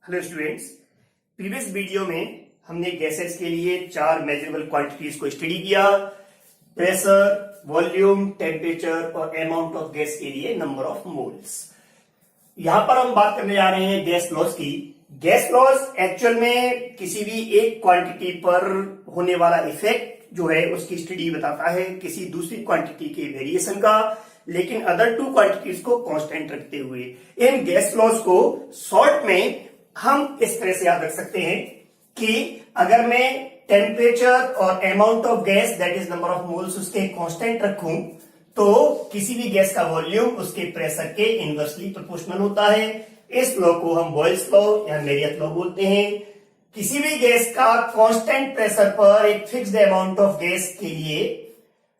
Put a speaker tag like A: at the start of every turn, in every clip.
A: Hello students, previous video में हमने gases के लिए 4 मेजरेबल क्वांटिटीज को स्टडी किया। प्रेशर, वॉल्यूम, टेम्परेचर और अमाउंट ऑफ गैस के लिए नंबर ऑफ मोल्स। यहां पर हम बात करने जा रहे हैं गैस लॉस की। गैस लॉस एक्चुअल में किसी भी एक क्वांटिटी पर होने वाला इफेक्ट जो है उसकी स्टडी बताता है, किसी दूसरी क्वांटिटी के वेरिएशन का, लेकिन अदर टू क्वांटिटीज को कांस्टेंट रखते हुए। इन गैस लॉस को शॉर्ट में हम इस तरह से याद रख सकते हैं कि अगर मैं टेम्परेचर और amount of gas that is number of moles उसके कांस्टेंट रखूं तो किसी भी गैस का वॉल्यूम उसके प्रेशर के इनवर्सली प्रोपोर्शनल होता है। इस लॉ को हम बॉयल्स लॉ या मेरियट लॉ बोलते हैं। किसी भी गैस का कांस्टेंट प्रेशर पर एक फिक्स्ड अमाउंट ऑफ गैस के लिए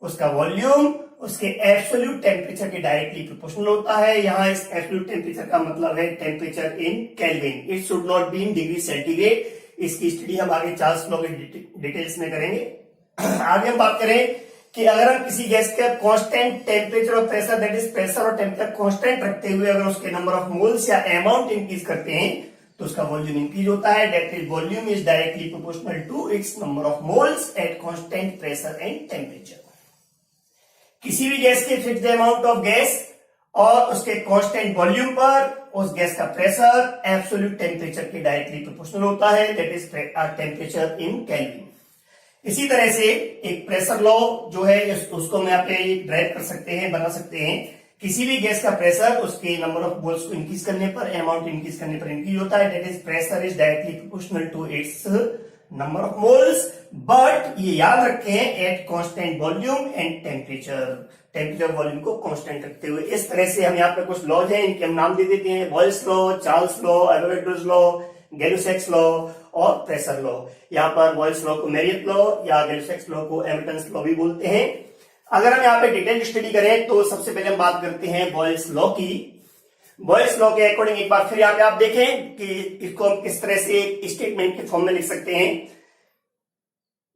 A: उसका वॉल्यूम उसके एब्सोल्यूट टेम्परेचर के डायरेक्टली प्रोपोर्शनल होता है। यहां इस एब्सोल्यूट टेम्परेचर का मतलब है temperature in kelvin, it should not be in degree centigrade. इसकी स्टडी हम आगे चार्ल्स लॉ के डिटेल्स में करेंगे। आगे हम बात करें कि अगर हम किसी गैस का कांस्टेंट टेम्परेचर और प्रेशर दैट इज प्रेशर और टेम्परेचर कांस्टेंट रखते हुए अगर उसके नंबर ऑफ मोल्स या अमाउंट इंक्रीज करते हैं तो उसका वॉल्यूम इंक्रीज होता है। That is volume is directly proportional to its number of moles at constant pressure and temperature. किसी भी गैस के फिक्स्ड अमाउंट ऑफ गैस और उसके कांस्टेंट वॉल्यूम पर उस गैस का प्रेशर एब्सोल्यूट टेम्परेचर के डायरेक्टली प्रोपोर्शनल होता है, that is temperature in kelvin. इसी तरह से एक प्रेशर लॉ जो है उसको हम यहाँ पे ड्राइव कर सकते हैं, बना सकते हैं। किसी भी गैस का प्रेशर उसके नंबर ऑफ मोल्स को इंक्रीज करने पर, अमाउंट इंक्रीज करने पर इंक्रीज होता है, that is pressure is directly proportional to its number of moles. But ये याद रखें at constant volume and temperature volume को कांस्टेंट रखते हुए। इस तरह से हम यहाँ पे कुछ लॉज हैं, इनके हम नाम दे देते हैं, Boyle's law, Charles law, Avogadro's law, Gay Lussac's law और प्रेशर लॉ। यहाँ पर बॉयल्स लॉ को मेरियट लॉ या गैलुसैक्स लॉ को एमिटन्स लॉ भी बोलते हैं। अगर हम यहाँ पे डिटेल स्टडी करें तो सबसे पहले हम बात करते हैं बॉयल्स लॉ की। बॉयल्स लॉ के अकॉर्डिंग एक बार फिर यहाँ पे आप देखें कि इसको हम किस तरह से स्टेटमेंट के फॉर्म में लिख सकते हैं।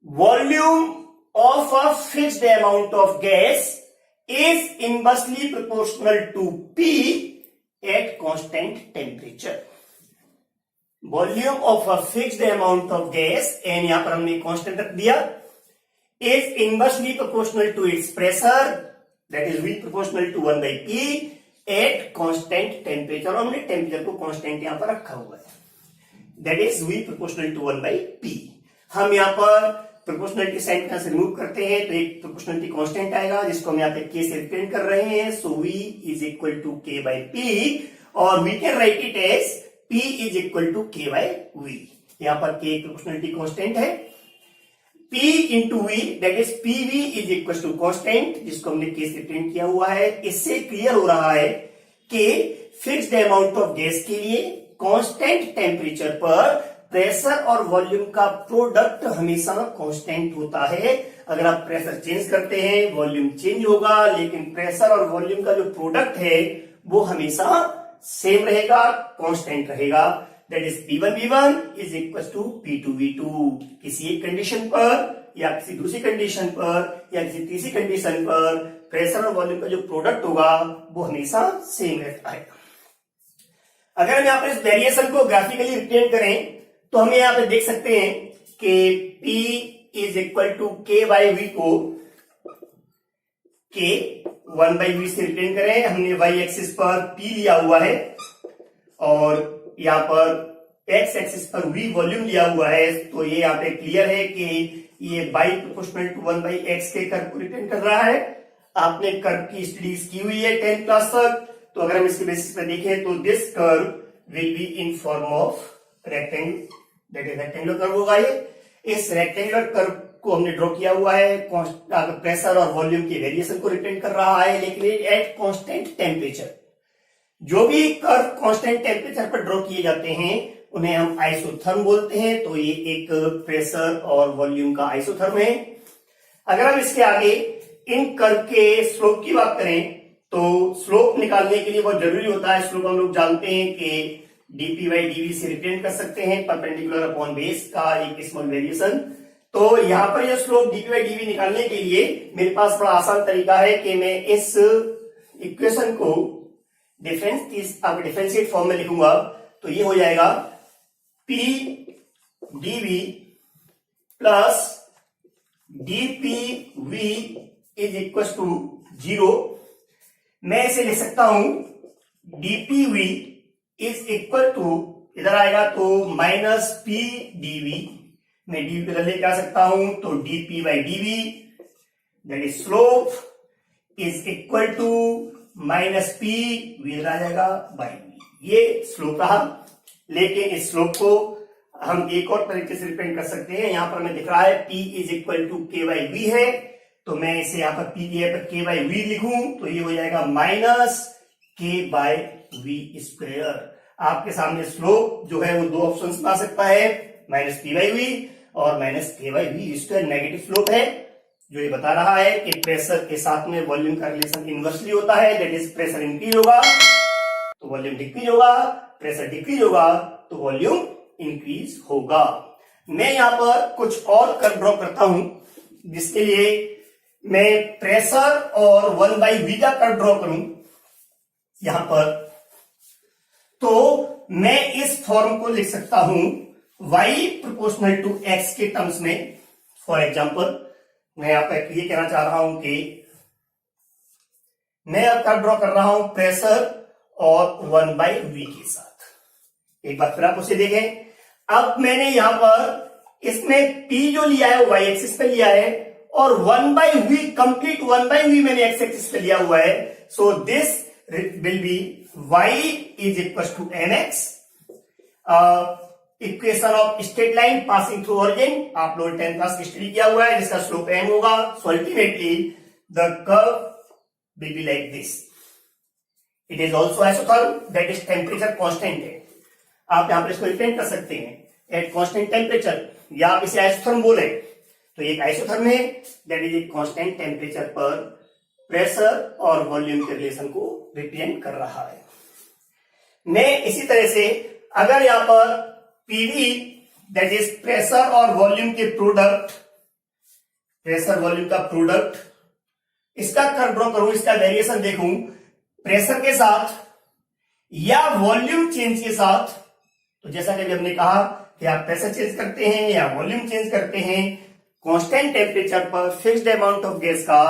A: Volume of a fixed amount of gas is inversely proportional to P at constant temperature. Volume of a fixed amount of gas, n यहां पर हमने कांस्टेंट रख दिया, is inversely proportional to its pressure that is V proportional to 1/P at constant temperature. हमने temperature को constant यहां पर रखा हुआ है, that is V proportional to 1/P। हम यहां पर प्रोपोर्शनलिटी साइन का रिमूव करते हैं तो एक प्रोपोर्शनलिटी कांस्टेंट आएगा जिसको हम यहाँ पे K से रिप्रेजेंट कर रहे हैं। So V is equal to K/P और we can write it as P is equal to K/V। यहाँ पर K प्रोपोर्शनलिटी कांस्टेंट है, P into V that is PV is equal to constant जिसको हमने K से रिप्रेजेंट किया हुआ है। इससे क्लियर हो रहा है कि फिक्स्ड अमाउंट ऑफ गैस के लिए कांस्टेंट टेम्परेचर पर प्रेशर और वॉल्यूम का प्रोडक्ट हमेशा कांस्टेंट होता है। अगर आप प्रेशर चेंज करते हैं वॉल्यूम चेंज होगा, लेकिन प्रेशर और वॉल्यूम का जो प्रोडक्ट है वो हमेशा सेम रहेगा, कांस्टेंट रहेगा। That is P1V1 is equal to P2V2। किसी एक कंडीशन पर या किसी दूसरी कंडीशन पर या किसी तीसरी कंडीशन पर प्रेशर और वॉल्यूम का जो प्रोडक्ट होगा वो हमेशा सेम रहता है। अगर हम यहाँ पर इस वेरिएशन को ग्राफिकली रिप्रेजेंट करें तो हम यहाँ पे देख सकते हैं कि P is equal to K/V को K 1/V से रिप्रेजेंट करें। हमने Y एक्सिस पर P लिया हुआ है और यहाँ पर X एक्सिस पर V वॉल्यूम लिया हुआ है। तो ये यहाँ पे क्लियर है कि ये Y प्रोपोर्शनल टू 1/X के कर्व को रिप्रेजेंट कर रहा है। आपने कर्व की स्टडीज की हुई है 10th क्लास तक, तो अगर हम इसके बेसिस पे देखें तो this curve will be in form of rectangle, that is rectangular curve होगा ये। इस रेक्टेंगुलर कर्व को हमने ड्रॉ किया हुआ है, प्रेशर और वॉल्यूम की वेरिएशन को रिप्रेजेंट कर रहा है, लेकिन एट कांस्टेंट टेम्परेचर। जो भी कर्व कांस्टेंट टेम्परेचर पर ड्रॉ किए जाते हैं उन्हें हम आइसोथर्म बोलते हैं। तो ये एक प्रेशर और वॉल्यूम का आइसोथर्म है। अगर हम इसके आगे इन कर्व के स्लोप की बात करें तो स्लोप निकालने के लिए बहुत जरूरी होता है। स्लोप हम लोग जानते हैं कि dp/dv से रिप्रेजेंट कर सकते हैं, परपेंडिकुलर अपॉन बेस का एक स्मॉल वेरिएशन। तो यहाँ पर ये स्लोप dp/dv निकालने के लिए मेरे पास बड़ा आसान तरीका है कि मैं इस इक्वेशन को डिफरेंशिएट फॉर्म में लिखूंगा। तो ये हो जाएगा P dV plus dPV is equal to 0। मैं इसे लिख सकता हूं dPV इज इक्वल टू, इधर आएगा तो माइनस P dV, मैं dV बदल ले जा सकता हूं तो dP by dV that is slope is equal to minus P V इधर आ जाएगा बाई V। ये स्लोप रहा, लेकिन इस स्लोप को हम एक और तरीके से रिप्रेजेंट कर सकते हैं। यहां पर हमें दिख रहा है P is equal to K by V है, तो मैं इसे यहां पर P की जगह पर K बाई V लिखूं तो ये हो जाएगा minus K by V square. आपके सामने स्लोप जो है वो दो ऑप्शन में आ सकता है, माइनस P बाई V और minus K by V square. Negative slope है जो ये बता रहा है कि प्रेशर के साथ में वॉल्यूम का रिलेशन इनवर्सली होता है, दैट इज प्रेशर इंक्रीज होगा तो वॉल्यूम डिक्रीज होगा, प्रेशर डिक्रीज होगा तो वॉल्यूम इंक्रीज होगा। मैं यहां पर कुछ और कर्व ड्रॉ करता हूं, जिसके लिए मैं प्रेशर और 1/v का कर्व ड्रॉ करूं यहां पर, तो मैं इस फॉर्म को लिख सकता हूं y प्रोपोर्शनल टू x के टर्म्स में। फॉर एग्जांपल मैं यहां पर ये कहना चाह रहा हूं कि मैं अब कर्व ड्रॉ कर रहा हूं प्रेशर और 1/v के साथ। एक बार फिर आप उसे देखें। अब मैंने यहां पर इसमें P जो लिया है वो y एक्सिस पे लिया है और 1/v कंप्लीट 1/v मैंने x एक्सिस पे लिया हुआ है। So this will be y is equal to mx, equation of straight line passing through origin. आप लोग 10th क्लास में स्टडी किया हुआ है, जिसका स्लोप m होगा। So ultimately the curve will be like this. It is also isotherm, that is temperature constant है। आप यहां पर इसको रिप्रेजेंट कर सकते हैं एट कांस्टेंट टेम्परेचर, या आप इसे आइसोथर्म बोले तो एक आइसोथर्म है that is a constant temperature पर प्रेशर और वॉल्यूम के रिलेशन को रिप्रेजेंट कर रहा है। मैं इसी तरह से अगर यहां पर पीवी दैट इज प्रेशर और वॉल्यूम के प्रोडक्ट, प्रेशर वॉल्यूम का प्रोडक्ट, इसका कर्व ड्रॉ करूं, इसका वेरिएशन देखूं प्रेशर के साथ या वॉल्यूम चेंज के साथ, तो जैसा कि हमने कहा कि आप प्रेशर चेंज करते हैं या वॉल्यूम चेंज करते हैं कांस्टेंट टेम्परेचर पर फिक्स्ड अमाउंट ऑफ गैस का,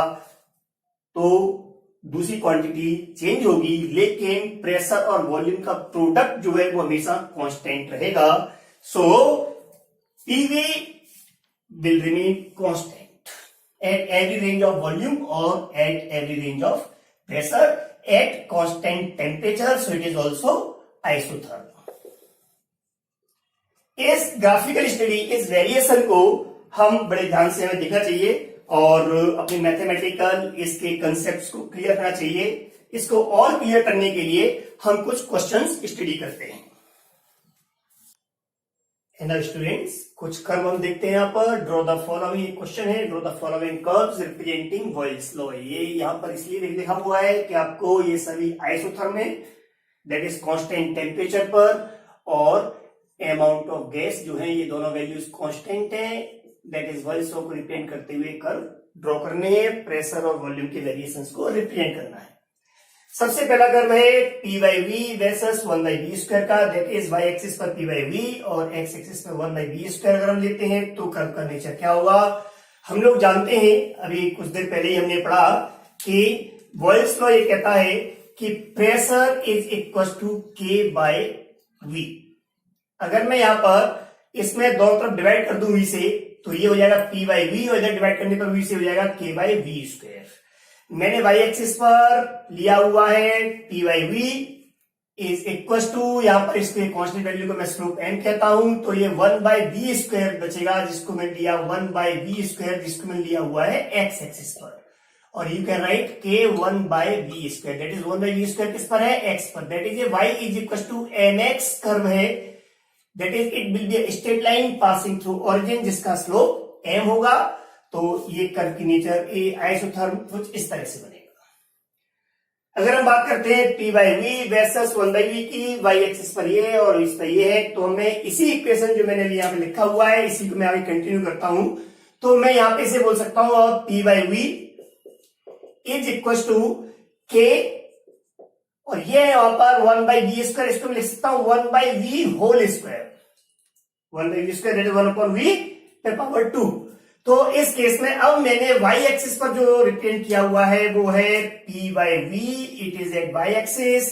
A: तो दूसरी क्वांटिटी चेंज होगी, लेकिन प्रेशर और वॉल्यूम का प्रोडक्ट जो है वो हमेशा कांस्टेंट रहेगा। So PV will remain constant at every range of volume और at every range of pressure at constant temperature. So it is also isotherm. इस ग्राफिकल स्टडी, इस वेरिएशन को हम बड़े ध्यान से हमें देखना चाहिए और अपनी मैथमेटिकल इसके कंसेप्ट्स को क्लियर करना चाहिए। इसको और क्लियर करने के लिए हम कुछ क्वेश्चंस स्टडी करते हैं। एंड स्टूडेंट्स, कुछ कर्व हम देखते हैं यहां पर। ड्रॉ द फॉलोइंग, क्वेश्चन है draw the following curves representing Boyle's law. ये यहां पर इसलिए लिखा हुआ है कि आपको ये सभी आइसोथर्म है, दैट इज कांस्टेंट टेम्परेचर पर, और अमाउंट ऑफ गैस जो है ये दोनों वैल्यूज कांस्टेंट है, दैट इज बॉयल्स लॉ को रिप्रेजेंट करते हुए कर्व ड्रॉ करने हैं। प्रेशर और वॉल्यूम के वेरिएशंस को रिप्रेजेंट करना है। सबसे पहला कर्व है P by V versus 1/v square का, दैट इज y एक्सिस पर P बाई V और x एक्सिस पर 1/v स्क्वायर अगर हम लेते हैं तो कर्व का नेचर क्या होगा। हम लोग जानते हैं, अभी कुछ देर पहले ही हमने पढ़ा कि बॉयल्स लॉ ये कहता है कि pressure is equal to K by V। अगर मैं यहां पर इसमें दोनों तरफ डिवाइड कर दूं V से, तो ये हो जाएगा P बाई V और इधर डिवाइड करने पर V से हो जाएगा K बाई V स्क्वायर। मैंने y एक्सिस पर लिया हुआ है P by V is equal to, यहां पर इसके कांस्टेंट वैल्यू को मैं स्लोप m कहता हूं, तो ये 1/v स्क्वायर बचेगा, जिसको मैं लिया 1/v स्क्वायर, जिसको मैं लिया हुआ है x एक्सिस पर, और you can write K 1/v square, that is 1/v square किस पर है, x पर, दैट इज ये y is equal to mx curve है, that is it will be a straight line passing through origin जिसका slope m होगा। तो ये कर्व की नेचर ए आइसोथर्म कुछ इस तरह से बनेगा। अगर हम बात करते हैं P by V versus 1/v की, y एक्सिस पर ये है और इस पर ये है, तो मैं इसी इक्वेशन जो मैंने यहाँ पे लिखा हुआ है इसी को मैं आगे कंटिन्यू करता हूं, तो मैं यहां पे इसे बोल सकता हूं और P by V is equal to K, और ये है वहां पर 1/v स्क्वायर, इसको मैं लिख सकता हूं 1/v whole square, 1/v² that is 1/v पे पावर 2। तो इस केस में अब मैंने y एक्सिस पर जो रिप्रेजेंट किया हुआ है वो है p/v, it is at y axis,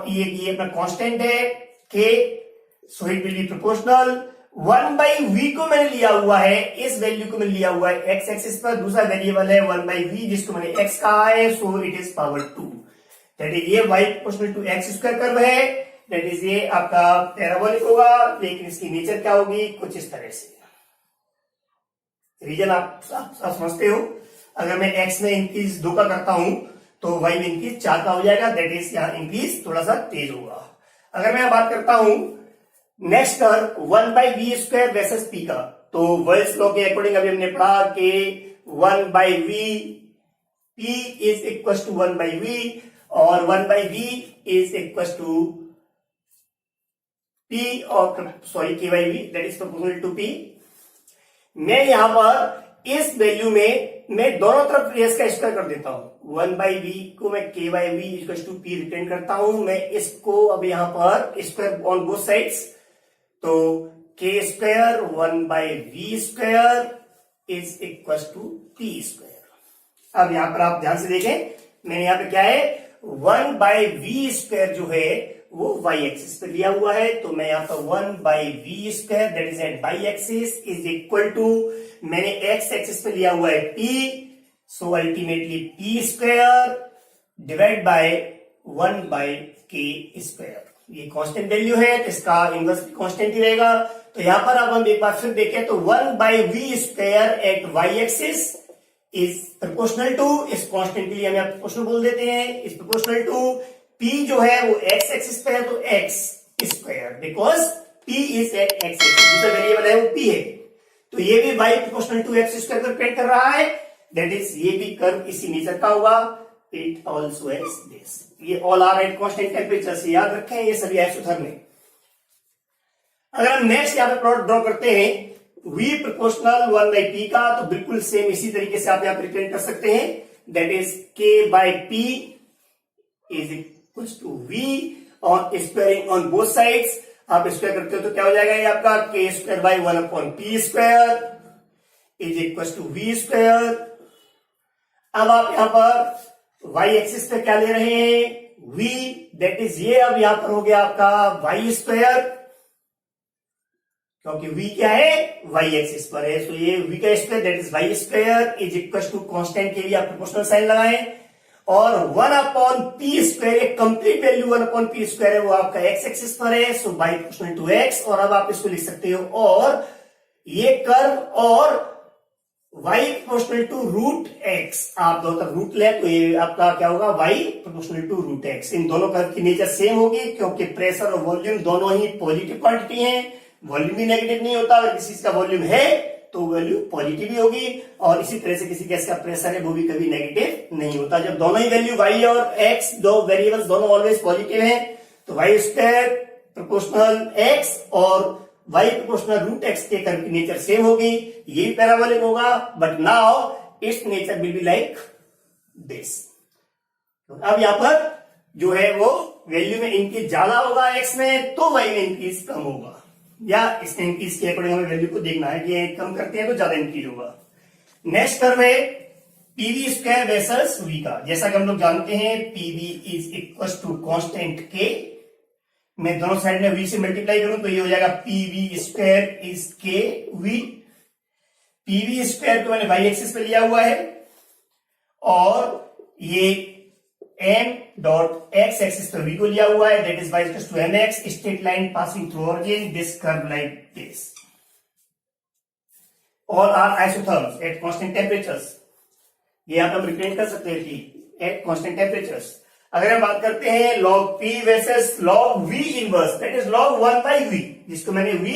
A: ये अपना कांस्टेंट है k, so it will be proportional. 1/v को मैंने लिया हुआ है, इस वैल्यू को मैंने लिया हुआ है x एक्सिस पर, दूसरा वेरिएबल है 1/v जिसको मैंने x कहा है, so it is power 2, that is ये y proportional to x² curve है, दैट इज ये आपका पैराबोलिक होगा, लेकिन इसकी नेचर क्या होगी, कुछ इस तरह से। रीजन आप समझते हो, अगर मैं x में इंक्रीज 2 का करता हूं तो y में इंक्रीज 4 का हो जाएगा, दैट इज यहाँ इंक्रीज थोड़ा सा तेज होगा। अगर मैं बात करता हूं next curve 1/v² versus p का, तो वर्ल्स लॉ के अकॉर्डिंग अभी हमने पढ़ा कि 1/v p is equal to 1/v और 1/v is equal to p और sorry k/v that is proportional to p। मैं यहां पर इस वैल्यू में मैं दोनों तरफ s का स्क्वायर कर देता हूं, 1/v को मैं k/v equal to p return करता हूं, मैं इसको अब यहां पर स्क्वायर ऑन बोथ साइड्स, तो k² 1/v² is equal to p²। अब यहां पर आप ध्यान से देखें, मैंने यहां पे क्या है 1/v² जो है वो y एक्सिस पे लिया हुआ है, तो मैं यहां पर 1/v² that is at y axis is equal to, मैंने x एक्सिस पे लिया हुआ है p, so ultimately p² divide by 1/k²। ये कांस्टेंट वैल्यू है तो इसका इनवर्स भी कांस्टेंट ही रहेगा। तो यहां पर अब हम एक बार फिर देखें तो 1/v² at y axis is proportional to, इस कांस्टेंट के लिए हम यहां प्रोपोर्शनल बोल देते हैं, इज प्रोपोर्शनल टू p जो है वो x एक्सिस पे है तो x², because p is at x axis, दूसरा वेरिएबल है वो p है, तो ये भी y प्रोपोर्शनल टू x² पर डिपेंड कर रहा है, दैट इज ये भी कर्व इसी नेचर का होगा, इट ऑल्सो हैज दिस। ये all are at constant temperature से याद रखें, ये सभी आइसोथर्मिक। अगर हम नेक्स्ट यहां पे प्लॉट ड्रॉ करते हैं v प्रोपोर्शनल 1/p का, तो बिल्कुल सेम इसी तरीके से आप यहां पर रिप्रेजेंट कर सकते हैं, that is k/p is equal to v और स्क्वायरिंग ऑन बोथ साइड्स, आप स्क्वायर करते हो तो क्या हो जाएगा, ये आपका k² 1/p² is equal to v²। अब आप यहां पर y एक्सिस पे क्या ले रहे हैं v, दैट इज ये अब यहां पर हो गया आपका y², क्योंकि v क्या है y एक्सिस पर है, तो ये v का square that is y² is equal to constant के लिए आप प्रोपोर्शनल साइन लगाएं, और 1/p², एक कंप्लीट वैल्यू 1/p² है वो आपका x एक्सिस पर है, so y proportional to x, और अब आप इसको लिख सकते हो, और ये कर्व और y प्रोपोर्शनल टू √x, आप दोनों तरफ रूट ले तो ये आपका क्या होगा y प्रोपोर्शनल टू √x। इन दोनों कर्व की नेचर सेम होगी, क्योंकि प्रेशर और वॉल्यूम दोनों ही पॉजिटिव क्वांटिटी हैं, वॉल्यूम भी नेगेटिव नहीं होता, अगर किसी का वॉल्यूम है तो वैल्यू पॉजिटिव ही होगी, और इसी तरह से किसी गैस का प्रेशर है वो भी कभी नेगेटिव नहीं होता। जब दोनों ही वैल्यू y और x दो वेरिएबल्स दोनों ऑलवेज पॉजिटिव हैं, तो y² प्रोपोर्शनल x और y प्रोपोर्शनल √x के कर्व की नेचर सेम होगी, ये भी पैराबोलिक होगा, but now it's nature will be like this. अब यहां पर जो है वो वैल्यू में इंक्रीज ज्यादा होगा x में, तो y में इंक्रीज कम होगा, या इस इंक्रीज के अकॉर्डिंग हमें वैल्यू को देखना है कि कम करते हैं तो ज्यादा इंक्रीज होगा। नेक्स्ट कर्व है pv² वर्सेस v का, जैसा कि हम लोग जानते हैं pv is equal to constant k, मैं दोनों साइड में v से मल्टीप्लाई करूं तो ये हो जाएगा pv² इज kv। pv² को मैंने y एक्सिस पे लिया हुआ है, और ये m डॉट x एक्सिस पे v को लिया हुआ है, that is y equal to mx, straight line passing through origin, this curve like this. All are isotherms at constant temperatures, ये यहां पर हम रिप्रेजेंट कर सकते हैं कि एट कांस्टेंट टेम्परेचर्स। अगर हम बात करते हैं log p versus log v inverse, that is log 1/v, जिसको मैंने v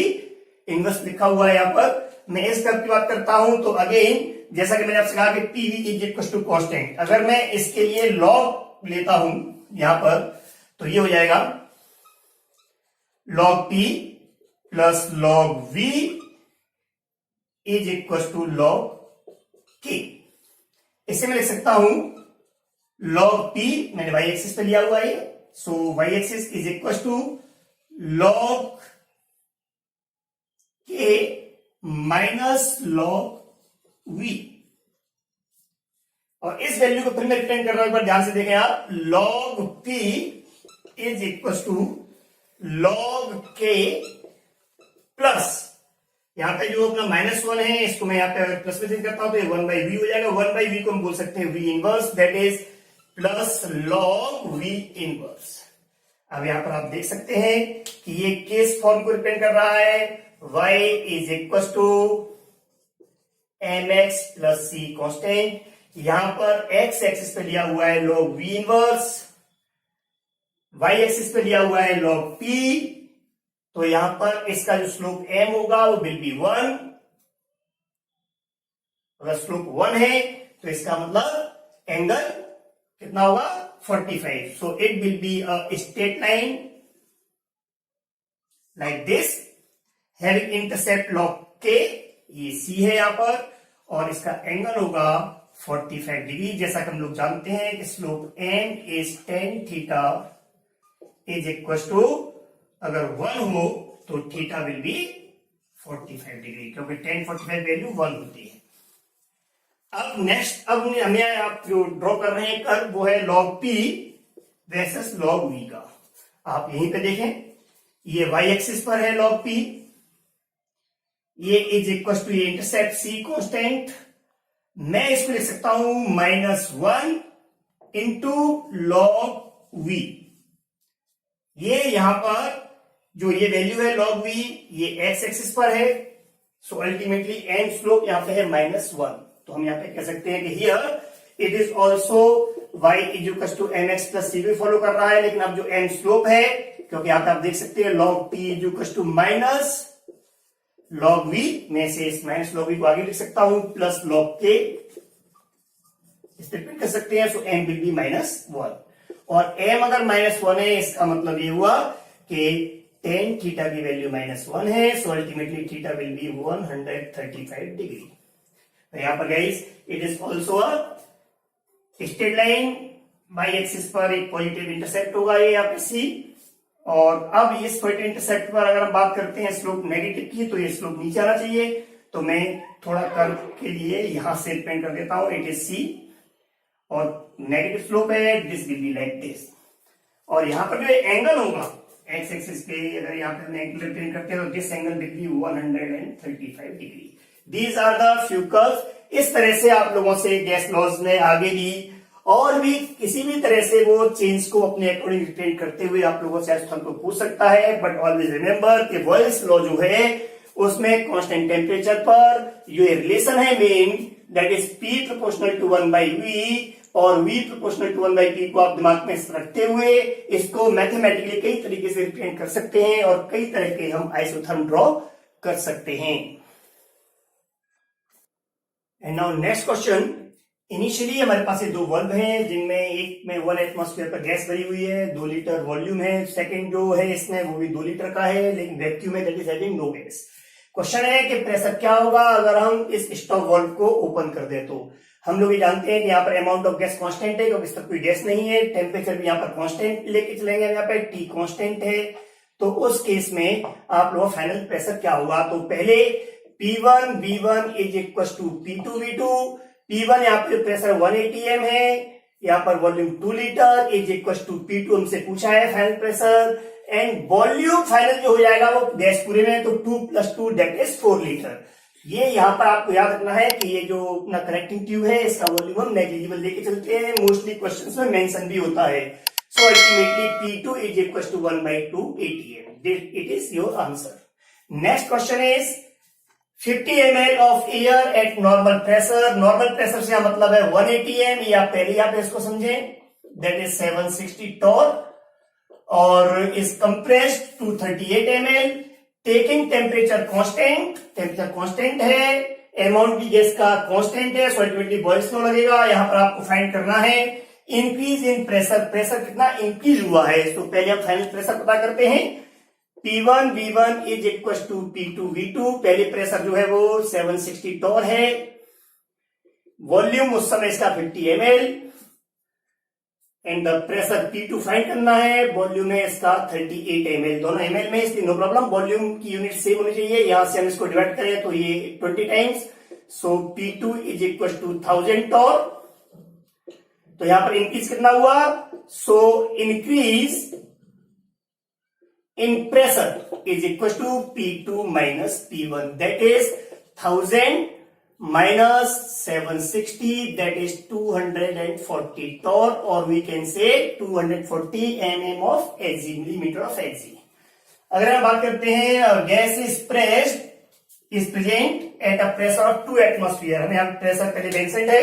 A: इनवर्स लिखा हुआ है यहां पर, मैं इस कर्व की बात करता हूं तो अगेन जैसा कि मैंने आपसे कहा कि pv is equal to constant, अगर मैं इसके लिए log लेता हूं यहां पर तो ये हो जाएगा log p plus log v is equal to log k। इसे मैं लिख सकता हूं log p, मैंने y एक्सिस पे लिया हुआ है, so y axis is equal to log k minus log v. और इस वैल्यू को फिर मैं रिप्रेजेंट कर रहा हूं, एक बार ध्यान से देखें आप। Log p is equal to log k plus, यहां पे जो अपना -1 है इसको मैं यहां पे अगर प्लस में चेंज करता हूं तो ये 1/v हो जाएगा। 1/v को हम बोल सकते हैं v inverse, that is plus log v inverse. अब यहां पर आप देख सकते हैं कि ये किस फॉर्म को रिप्रेजेंट कर रहा है, y is equal to mx plus c constant. यहां पर x एक्सिस पे लिया हुआ है log v inverse, y axis पे लिया हुआ है log p, तो यहां पर इसका जो स्लोप m होगा वो विल बी 1। अगर स्लोप 1 है तो इसका मतलब एंगल कितना होगा, 45। सो it will be a straight line like this having intercept log k, ये c है यहां पर, और इसका एंगल होगा 45 डिग्री। जैसा कि हम लोग जानते हैं कि slope m is tan theta is equal to, अगर 1 हो तो थीटा विल बी 45 डिग्री, क्योंकि tan 45 वैल्यू 1 होती है। अब नेक्स्ट, अब हमें आप जो ड्रॉ कर रहे हैं कर्व वो है log p versus log v का। आप यहीं पे देखें, ये y एक्सिस पर है log p, ये इज इक्वल टू ये इंटरसेप्ट c कांस्टेंट। मैं इसको लिख सकता हूं -1 इंटू log v। ये यहां पर जो ये वैल्यू है log v, ये x एक्सिस पर है, सो अल्टीमेटली एंड स्लोप यहां पे है -1। तो हम यहां पे कह सकते हैं कि here it is also y is equal to mx plus c भी फॉलो कर रहा है, लेकिन अब जो एंड स्लोप है, क्योंकि यहां पे आप देख सकते हैं log p is equal to minus log v, में से इस माइनस log v को आगे लिख सकता हूं प्लस log k, स्टेटमेंट कर सकते हैं। सो m विल बी -1, और m अगर -1 है इसका मतलब ये हुआ कि tan थीटा की वैल्यू -1 है, so ultimately theta will be 135 degree. तो यहां पर guys it is also a straight line, by axis पर एक पॉजिटिव इंटरसेप्ट होगा ये यहाँ पे c, और अब इस पॉजिटिव इंटरसेप्ट पर अगर हम बात करते हैं स्लोप नेगेटिव की, तो ये स्लोप नीचे आना चाहिए। तो मैं थोड़ा कर्व के लिए यहां से रिप्रेजेंट कर देता हूं, इट इज c, और नेगेटिव स्लोप है, this will be like this. और यहां पर जो एंगल होगा एक्स एक्सिस पे, अगर यहाँ पे एंगल रिप्रेजेंट करते हैं तो this angle will be 135 degree. These are the few curves. इस तरह से आप लोगों से गैस लॉज ने आगे भी और भी किसी भी तरह से वो चेंज को अपने अकॉर्डिंग रिप्रेजेंट करते हुए आप लोगों से हमको पूछ सकता है, बट ऑलवेज रिमेंबर कि बॉयल्स लॉ जो है उसमें कांस्टेंट टेम्परेचर पर जो रिलेशन है main, that is P proportional to 1/v, और v प्रोपोर्शनल टू 1/p को आप दिमाग में रखते हुए इसको मैथमेटिकली कई तरीके से रिप्रेजेंट कर सकते हैं, और कई तरह के हम आइसोथर्म ड्रॉ कर सकते हैं। And now next question. Initially हमारे पास ये दो बल्ब हैं, जिनमें एक में 1 एटमॉस्फेयर पर गैस भरी हुई है, 2 लीटर वॉल्यूम है। सेकंड जो है इसमें वो भी 2 लीटर का है, लेकिन वैक्यूम है, that is having no gas. Question है कि प्रेशर क्या होगा अगर हम इस स्टॉप वाल्व को ओपन कर दे। तो हम लोग ये जानते हैं कि यहाँ पर अमाउंट ऑफ गैस कांस्टेंट है, क्योंकि इस तक कोई गैस नहीं है। टेम्परेचर भी यहाँ पर कांस्टेंट लेके चलेंगे, यहाँ पे T कांस्टेंट है। तो उस केस में आप लोग फाइनल प्रेशर क्या होगा, तो पहले P1 V1 is equal to P2 V2। P1 यहाँ पे प्रेशर 1 atm है, यहाँ पर volume 2 litre is equal to P2 हमसे पूछा है final pressure, and volume final जो हो जाएगा वो गैस पूरे में, तो 2 + 2 दैट इज 4 लीटर। ये यहाँ पर आपको याद रखना है कि ये जो अपना कनेक्टिंग ट्यूब है इसका वॉल्यूम हम नेग्लिजिबल लेके चलते हैं, मोस्टली क्वेश्चंस में मेंशन भी होता है। So ultimately P2 is equal to 1/2 atm, it is your answer. Next question is 50 ml of air at normal pressure. Normal pressure से मतलब है 1 atm, या पहले आप इसको समझें, दैट इज 760 torr, और is compressed to 38 ml, taking temperature constant, temperature constant है, अमाउंट भी गैस का कांस्टेंट है, सो अल्टीमेटली बॉयल्स लॉ लगेगा। यहां पर आपको फाइंड करना है इंक्रीज इन प्रेशर, प्रेशर कितना इंक्रीज हुआ है। तो पहले हम फाइनल प्रेशर पता करते हैं। P1 V1 is equal to P2 V2। पहले प्रेशर जो है वो 760 torr है, वॉल्यूम उस समय इसका 50 ml, and the pressure P2 find करना है। वॉल्यूम है इसका 38 ml, दोनों ml में, इसलिए नो प्रॉब्लम, वॉल्यूम की यूनिट सेम होनी चाहिए। यहां से हम इसको डिवाइड करें तो ये 20 times, so P2 is equal to 1000 torr. तो यहां पर इंक्रीज कितना हुआ, so increase in pressure is equal to P2 minus P1, that is 1000 minus 760, that is 240 torr, or we can say 240 mm of Hg, millimeter of Hg। अगर हम बात करते हैं gas is present at a pressure of 2 atmosphere, हमें यहाँ pressure पहले mentioned है,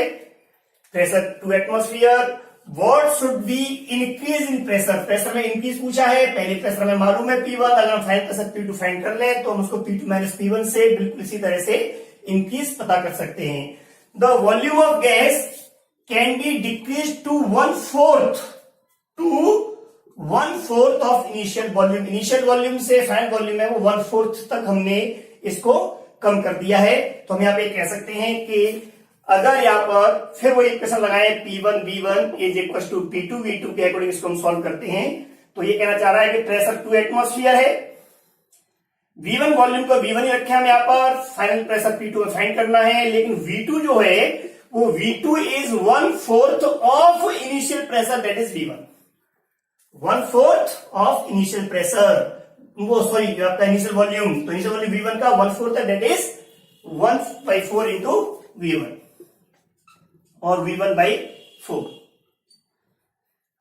A: pressure 2 atmosphere, what should be increase in pressure, pressure में इंक्रीज पूछा है, पहले प्रेशर में मालूम है P1, अगर हम फाइनल प्रेशर P2 फाइंड कर ले तो हम उसको P2 माइनस P1 से बिल्कुल इसी तरह से इंक्रीज पता कर सकते हैं। The volume of gas can be decrease to 1/4 of initial volume, initial volume से फाइनल वॉल्यूम है वो 1/4 तक हमने इसको कम कर दिया है। तो हम यहाँ पे कह सकते हैं कि अगर यहाँ पर फिर वो इक्वेशन लगाए P1 V1 is equal to P2 V2 के अकॉर्डिंग इसको हम सॉल्व करते हैं, तो ये कहना चाह रहा है कि प्रेशर 2 एटमोस्फियर है, V1 वॉल्यूम को V1 ही रखे हम यहाँ पर, फाइनल प्रेशर P2 में फाइंड करना है, लेकिन V2 जो है वो V2 is 1/4 of initial pressure, that is V1, 1/4 of initial pressure, वो सॉरी आपका इनिशियल वॉल्यूम, तो इनिशियल वॉल्यूम V1 का 1/4 है, दैट इज 1/4 इंटू V1 और V1/4।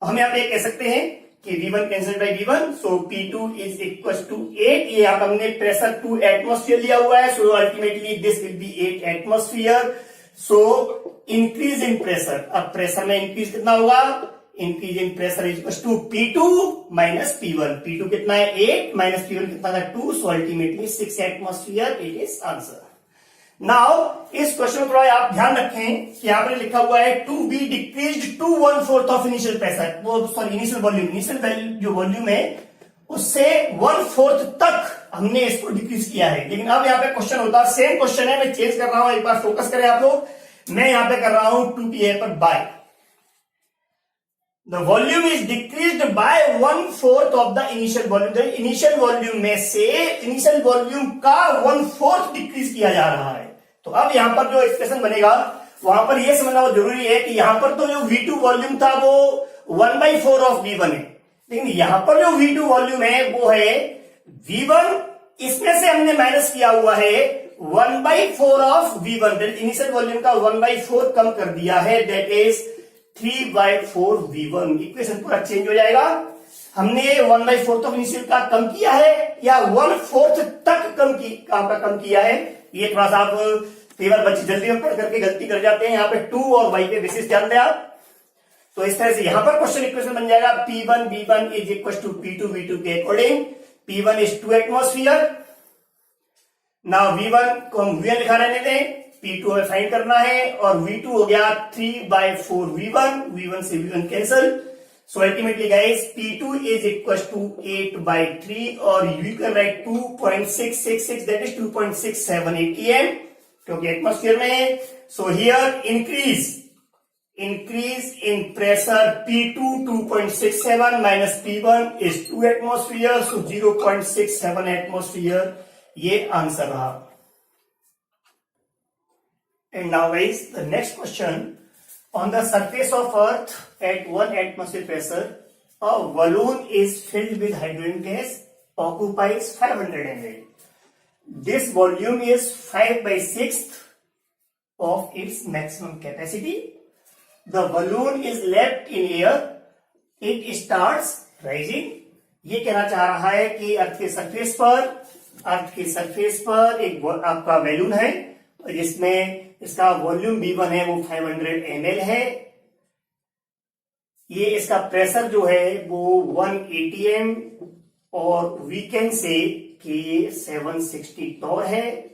A: हम यहाँ पे कह सकते हैं कि V1 cancel by V1, so P2 is equal to 8, ये यहाँ हमने प्रेशर 2 एटमोस्फियर लिया हुआ है, so ultimately this will be 8 atmosphere, so increase in pressure, अब प्रेशर में इंक्रीज कितना होगा, increase in pressure is equal to P2 minus P1, P2 कितना है 8 माइनस P1 कितना था 2, so ultimately 6 atmosphere, it is answer. Now इस question में थोड़ा आप ध्यान रखें कि यहां पर लिखा हुआ है to be decreased to 1/4 of initial pressure, वो सॉरी इनिशियल वॉल्यूम, इनिशियल जो वॉल्यूम है उससे 1/4 तक हमने इसको डिक्रीज किया है। लेकिन अब यहाँ पे क्वेश्चन होता है, सेम क्वेश्चन है, मैं चेंज कर रहा हूं, एक बार फोकस करें आप लोग, मैं यहां पे कर रहा हूं 2 पर by, the volume is decreased by 1/4 of the initial volume, initial volume में से इनिशियल वॉल्यूम का 1/4 डिक्रीज किया जा रहा है। तो अब यहां पर जो एक्सप्रेशन बनेगा वहां पर यह समझना बहुत जरूरी है कि यहां पर तो जो V2 वॉल्यूम था वो 1/4 ऑफ V1 है, लेकिन यहां पर जो V2 वॉल्यूम है वो है V1, इसमें से हमने माइनस किया हुआ है 1/4 ऑफ V1, इनिशियल वॉल्यूम का 1/4 कम कर दिया है, दैट इज 3/4 V1। इक्वेशन पूरा चेंज हो जाएगा, हमने 1/4 ऑफ इनिशियल का कम किया है या 1/4 तक कम किया है, ये थोड़ा सा आप कई बार बच्चे जल्दी में पढ़ करके गलती कर जाते हैं, यहाँ पे 2 और y पे बेसिस ध्यान दें आप, तो इस तरह से यहां पर क्वेश्चन इक्वेशन बन जाएगा P1 V1 is equal to P2 V2 के according, P1 is 2 atmosphere, now V1 को हम V1 लिखा रहने दें, P2 हमें फाइंड करना है, और V2 हो गया 3/4 V1, V1 से V1 cancel, so ultimately guys P2 is equal to 8/3, और you can write 2.666, that is 2.678 atm, क्योंकि एटमोस्फियर में है। So here increase in pressure P2 2.67 minus P1 is 2 atmosphere, so 0.67 atmosphere, ये answer रहा। And now guys the next question, on the surface of earth at 1 atmosphere pressure a balloon is filled with hydrogen gas, occupies 500 ml, this volume is 5/6 of its maximum capacity, the balloon is left in air, it starts rising। ये कहना चाह रहा है कि अर्थ के surface पर एक आपका बैलून है जिसमें इसका वॉल्यूम V1 है वो 500 ml है, ये इसका प्रेशर जो है वो 1 atm, और वी कैन से कि 760 टॉर है,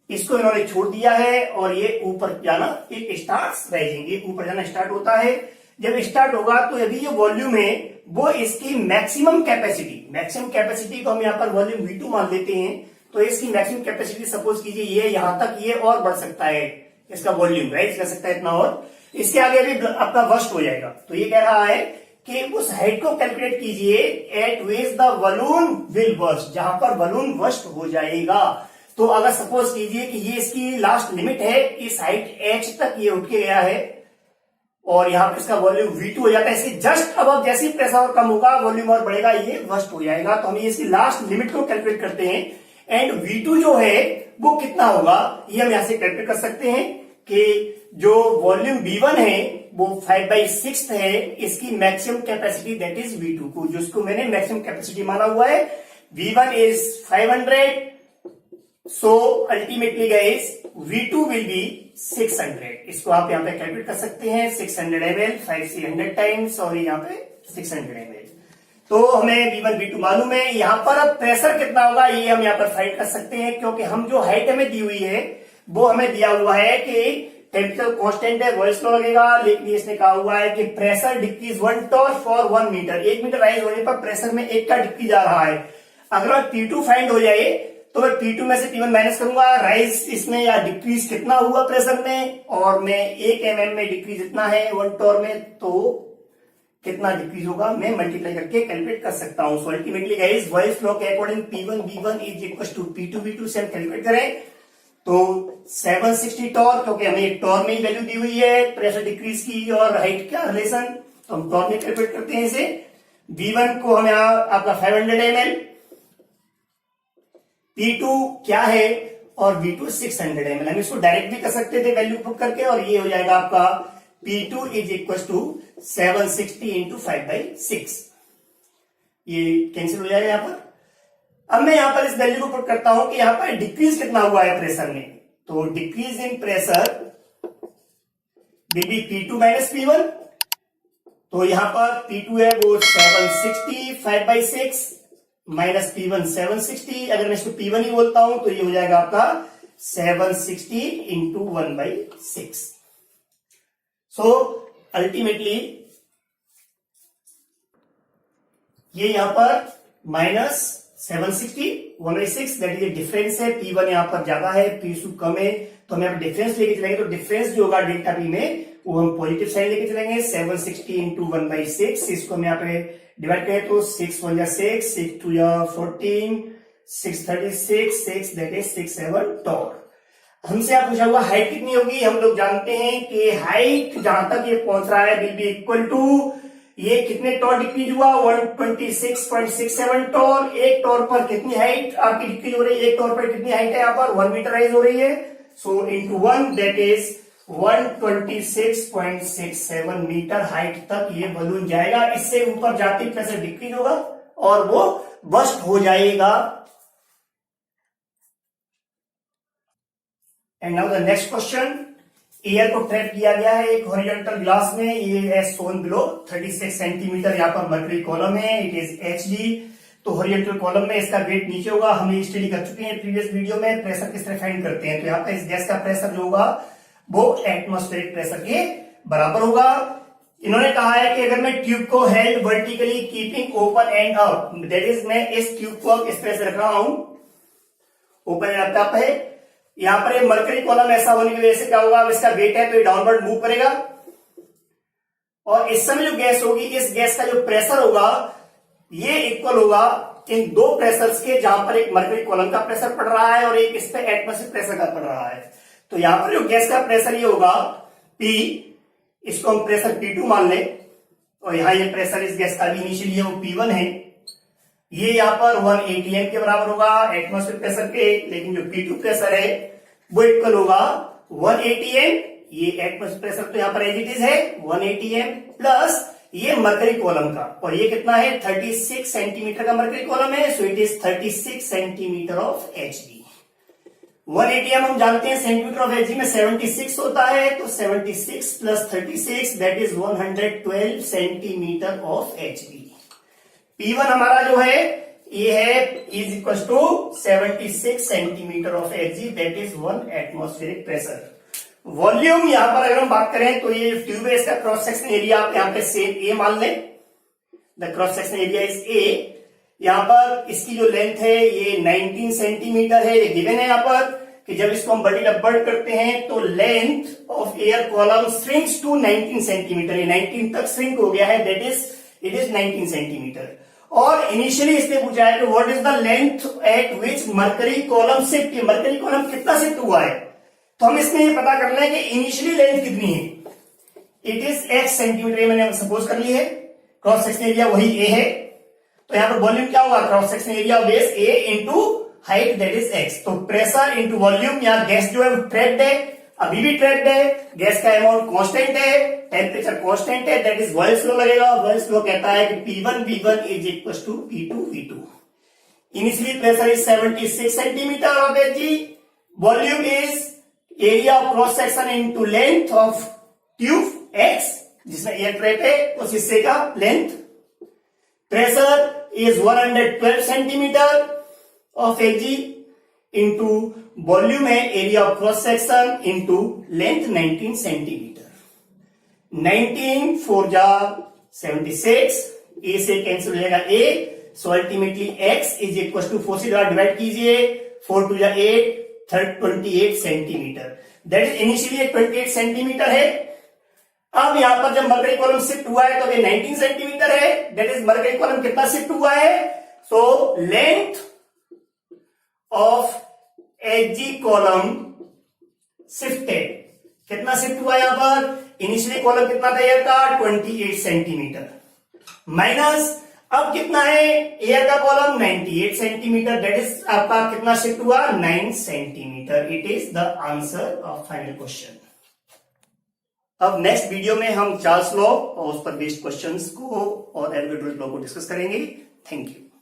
A: इसको इन्होंने छोड़ दिया है और ये ऊपर जाना, इट स्टार्ट्स राइजिंग, ये ऊपर जाना स्टार्ट होता है। जब स्टार्ट होगा तो यदि ये वॉल्यूम है वो इसकी मैक्सिमम कैपेसिटी को हम यहाँ पर वॉल्यूम V2 मान लेते हैं, तो इसकी मैक्सिमम कैपेसिटी सपोज कीजिए ये यहां तक, ये और बढ़ सकता है इसका वॉल्यूम, राइज कर सकता है इतना और, इसके आगे भी आपका वर्स्ट हो जाएगा। तो ये कह रहा है कि उस हाइट को कैलकुलेट कीजिए eight which the balloon will burst, जहां पर बलून बर्स्ट हो जाएगा। तो अगर सपोज कीजिए कि ये इसकी लास्ट लिमिट है, इस हाइट h तक ये उठ के गया है और यहां पर इसका वॉल्यूम V2 हो जाता है, इसकी जस्ट अब जैसे ही प्रेशर और कम होगा वॉल्यूम और बढ़ेगा, ये बर्स्ट हो जाएगा। तो हम इसकी लास्ट लिमिट को कैलकुलेट करते हैं एंड V2 जो है वो कितना होगा, ये हम यहां से कैलकुलेट कर सकते हैं कि जो वॉल्यूम V1 है वो 5/6 है, इसकी maximum capacity that is V2 को, जिसको मैंने मैक्सिमम कैपेसिटी माना हुआ है। V1 is 500, so ultimately guys V2 will be 600। इसको आप यहां पे कैलकुलेट कर सकते हैं, 600 ml 5 से 100 टाइम्स और यहाँ पे 600 ml। तो हमें V1 V2 मालूम है। यहां पर अब प्रेशर कितना होगा ये हम यहाँ पर फाइंड कर सकते हैं, क्योंकि हम जो हाइट हमें दी हुई है वो हमें दिया हुआ है कि टेम्परेचर कांस्टेंट है, वॉइस फ्लो लगेगा, लेकिन इसने कहा हुआ है कि pressure decrease 1 torr for 1 metre, 1 metre rise होने पर प्रेशर में 1 का डिक्रीज आ रहा है। अगर P2 फाइंड हो जाए तो मैं P2 में से P1 माइनस करूंगा, राइज इसमें या डिक्रीज कितना हुआ प्रेशर में, और मैं 1 mm में डिक्रीज इतना है 1 टॉर में, तो कितना डिक्रीज होगा मैं मल्टीप्लाई करके कैलकुलेट कर सकता हूं। सो अल्टीमेटली गाइस वॉइस फ्लो के according P1 V1 is equal to P2 V2 से हम कैलकुलेट करें तो 760 टॉर, क्योंकि हमें एक टॉर में ही वैल्यू दी हुई है प्रेशर डिक्रीज की और हाइट का रिलेशन, तो हम टॉर में कैलकुलेट करते हैं इसे। V1 को हम यहाँ आपका 500 ml, P2 क्या है और V2 600 ml, हम इसको डायरेक्ट भी कर सकते थे वैल्यू पुट करके, और ये हो जाएगा आपका P2 is equal to 760 into 5/6, ये कैंसिल हो जाएगा यहां पर। अब मैं यहां पर इस वैल्यू को पुट करता हूं कि यहां पर डिक्रीज कितना हुआ है प्रेशर में, तो decrease in pressure will be P2 minus P1। तो यहां पर P2 है वो 760 5/6 माइनस P1 760, अगर मैं इसको P1 ही बोलता हूं तो ये हो जाएगा आपका 760 इंटू 1/6। सो अल्टीमेटली ये यहां पर माइनस 760 1/6 दैट इज डिफरेंस है। P1 यहां पर ज्यादा है, P2 कम है, तो हम यहां पर डिफरेंस लेके चलेंगे, तो डिफरेंस जो होगा डेल्टा P में वो हम पॉजिटिव साइन लेके चलेंगे। 760 इंटू 1/6, इसको हम यहाँ पे डिवाइड करें तो 6 1 जा 6 6 2 जा 14 636 6 दैट इज 67 टॉर। हमसे आप पूछा हुआ हाइट कितनी होगी, हम लोग जानते हैं कि हाइट जहां तक ये पहुंच रहा है विल बी इक्वल टू, ये कितने टॉर डिक्रीज हुआ 126.67 टॉर। एक टॉर पर कितनी हाइट आपकी डिक्रीज हो रही है, एक टॉर पर कितनी हाइट है यहाँ पर 1 मीटर राइज हो रही है, so into 1 that is 126.67 metre height तक ये बलून जाएगा। इससे ऊपर जाते प्रेशर डिक्रीज होगा और वो बस्ट हो जाएगा। And now the next question, air को ट्रैप किया गया है एक हॉरिजॉन्टल ग्लास में, ये है सोन बिलो 36 सेंटीमीटर, यहाँ पर मर्करी कॉलम है, इट इज Hg। तो हॉरिजॉन्टल कॉलम में इसका वेट नीचे होगा, हम ये स्टडी कर चुके हैं प्रीवियस वीडियो में प्रेशर किस तरह फाइंड करते हैं। तो यहाँ पे इस गैस का प्रेशर जो होगा वो एटमॉस्फेरिक प्रेशर के बराबर होगा। इन्होंने कहा है कि अगर मैं ट्यूब को held vertically keeping open and up, that is मैं इस ट्यूब को अब इस तरह से रख रहा हूं, ओपन एंड अप है, यहां पर ये मर्करी कॉलम ऐसा होने की वजह से क्या होगा, अब इसका वेट है तो ये डाउनवर्ड मूव करेगा, और इस समय जो गैस होगी इस गैस का जो प्रेशर होगा ये इक्वल होगा इन दो प्रेशर्स के, जहां पर एक मर्करी कॉलम का प्रेशर पड़ रहा है और एक इस पे एटमॉस्फेरिक प्रेशर का पड़ रहा है। तो यहां पर जो गैस का प्रेशर ये होगा P, इसको हम प्रेशर P2 मान लें, और यहां ये प्रेशर इस गैस का भी इनिशियली है वो P1 है, ये यहां पर 1 atm के बराबर होगा एटमॉस्फेरिक प्रेशर के, लेकिन जो P2 प्रेशर है वो इक्वल होगा 1 atm, ये एटमॉस्फेरिक प्रेशर तो यहां पर एज इट इज है 1 atm प्लस ये मर्करी कॉलम का, और ये कितना है 36 सेंटीमीटर का मर्करी कॉलम है, so it is 36 centimetre of Hg। 1 atm हम जानते हैं सेंटीमीटर ऑफ Hg में 76 होता है, तो 76 plus 36 that is 112 centimetre of Hg। P1 हमारा जो है ये है is equal to 76 centimetre of Hg that is 1 atmospheric pressure. Volume यहां पर अगर हम बात करें तो ये ट्यूब है, इसका क्रॉस सेक्शन एरिया आप यहां पे सेम A मान लें, the cross section area is A। यहां पर इसकी जो लेंथ है ये 19 सेंटीमीटर है, ये गिवन है यहाँ पर, कि जब इसको हम बड़ी डबल करते हैं तो length of air column shrinks to 19 centimetre, ये 19 तक श्रिंक हो गया है, that is it is 19 centimetre. और इनिशियली इसने पूछा है कि what is the length at which mercury column shift, mercury column कितना शिफ्ट हुआ है, तो हम इसमें ये पता करना है कि इनिशियली लेंथ कितनी है, इट इज x सेंटीमीटर, मैंने सपोज कर ली है। क्रॉस सेक्शन एरिया वही a है, तो यहां पर वॉल्यूम क्या होगा, cross section area of base a into height that is x। तो प्रेशर इंटू वॉल्यूम, यहां गैस जो है वो ट्रैप्ड है, अभी भी ट्रैप्ड है, गैस का अमाउंट कांस्टेंट है, टेम्परेचर कांस्टेंट है, दैट इज बॉयल्स लॉ लगेगा। बॉयल्स लॉ कहता है कि P1 V1 is equal to P2 V2। Initially pressure is 76 centimetre of Hg, volume is area of cross section into length of tube x, जिसमें air trap है उस हिस्से का लेंथ। Pressure is 112 centimetre of Hg into volume है area of cross section into length 19 centimetre. 19 4 जा 76, ए से cancel हो जाएगा a, so ultimately x is equal to 4 से डिवाइड कीजिए, 4 2 जा 8, 28 centimetre, that is initially 28 centimetre है। अब यहां पर जब मरकरी कॉलम शिफ्ट हुआ है तो ये 19 सेंटीमीटर है, दैट इज मरकरी कॉलम कितना शिफ्ट हुआ है, so length of Hg column shifted, कितना शिफ्ट हुआ यहां पर, इनिशियली कॉलम कितना था एयर का 28 सेंटीमीटर, माइनस अब कितना है एयर का कॉलम 98 सेंटीमीटर, दैट इज आपका कितना शिफ्ट हुआ 9 centimetre. It is the answer of final question. अब नेक्स्ट वीडियो में हम चार्ल्स लॉ और उस पर बेस्ड क्वेश्चंस को और एवोगाड्रो लॉ को डिस्कस करेंगे। Thank you.